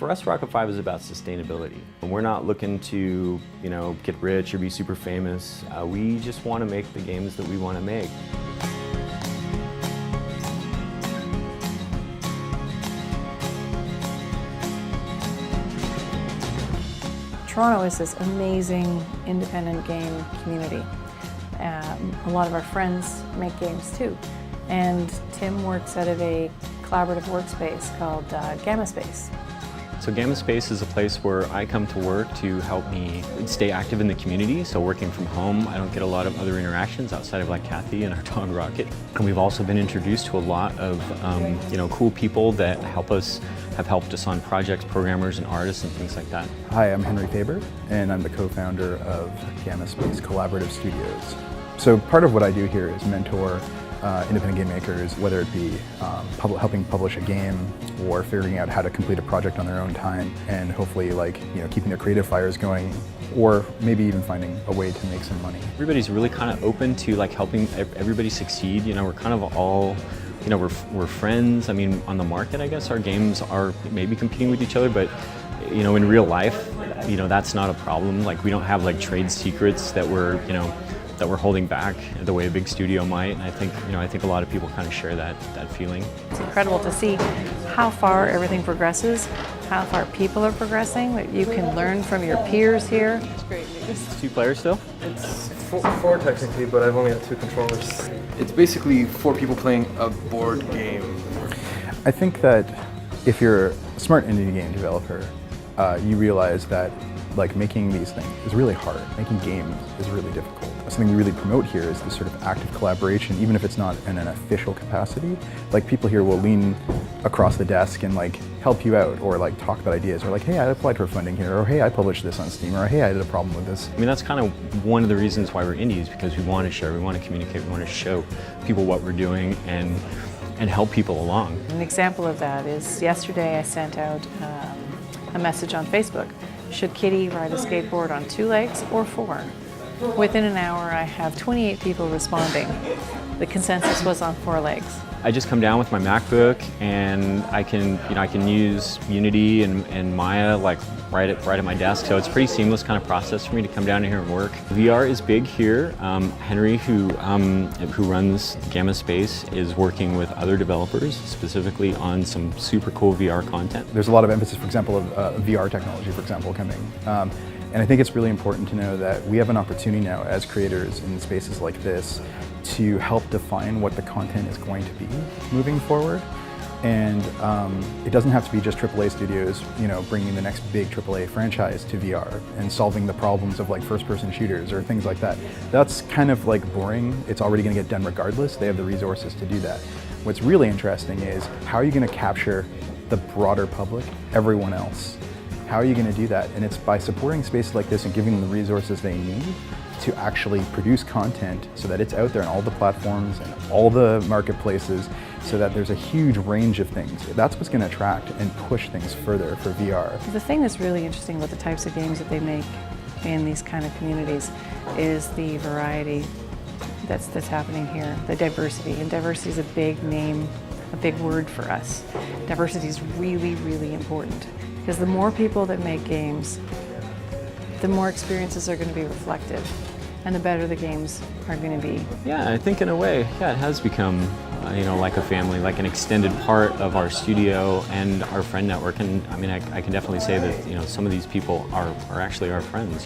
For us, Rocket 5 is about sustainability. We're not looking to, get rich or be super famous. We just want to make the games that we want to make. Toronto is this amazing independent game community. A lot of our friends make games too. And Tim works out of a collaborative workspace called Gamma Space. So Gamma Space is a place where I come to work to help me stay active in the community. So working from home, I don't get a lot of other interactions outside of like Kathy and our dog Rocket. And we've also been introduced to a lot of cool people that have helped us on projects, programmers and artists and things like that. Hi, I'm Henry Faber, and I'm the co-founder of Gamma Space Collaborative Studios. So part of what I do here is mentor independent game makers, whether it be helping publish a game or figuring out how to complete a project on their own time, and hopefully keeping their creative fires going, or maybe even finding a way to make some money. Everybody's really kind of open to helping everybody succeed. We're kind of all, we're friends. I mean, on the market, I guess our games are maybe competing with each other, but in real life, that's not a problem. Like, we don't have trade secrets that we're holding back the way a big studio might. And I think a lot of people kind of share that feeling. It's incredible to see how far everything progresses, how far people are progressing, that you can learn from your peers here. It's great news. It's 2 players still? It's four technically, but I've only had 2 controllers. It's basically 4 people playing a board game. I think that if you're a smart indie game developer, you realize that making these things is really hard. Making games is really difficult. Something we really promote here is this sort of active collaboration, even if it's not in an official capacity. People here will lean across the desk and help you out, or talk about ideas, or hey, I applied for funding here, or hey, I published this on Steam, or hey, I did a problem with this. I mean, that's kind of one of the reasons why we're indies, because we want to share, we want to communicate, we want to show people what we're doing and help people along. An example of that is yesterday I sent out a message on Facebook. Should Kitty ride a skateboard on 2 legs or 4? Within an hour, I have 28 people responding. The consensus was on 4 legs. I just come down with my MacBook and I can use Unity and Maya right at my desk. So it's a pretty seamless kind of process for me to come down here and work. VR is big here. Henry, who runs Gamma Space, is working with other developers specifically on some super cool VR content. There's a lot of emphasis, for example, of VR technology, for example, coming. And I think it's really important to know that we have an opportunity now as creators in spaces like this to help define what the content is going to be moving forward. And it doesn't have to be just AAA studios, bringing the next big AAA franchise to VR and solving the problems of first-person shooters or things like that. That's kind of boring. It's already going to get done regardless. They have the resources to do that. What's really interesting is how are you going to capture the broader public, everyone else? How are you going to do that? And it's by supporting spaces like this and giving them the resources they need to actually produce content so that it's out there on all the platforms and all the marketplaces, so that there's a huge range of things. That's what's going to attract and push things further for VR. The thing that's really interesting about the types of games that they make in these kind of communities is the variety that's happening here, the diversity. And diversity is a big name, a big word for us. Diversity is really, really important. Because the more people that make games, the more experiences are going to be reflective, and the better the games are going to be. Yeah, I think in a way, it has become, like a family, like an extended part of our studio and our friend network. And I mean, I can definitely say that, some of these people are actually our friends.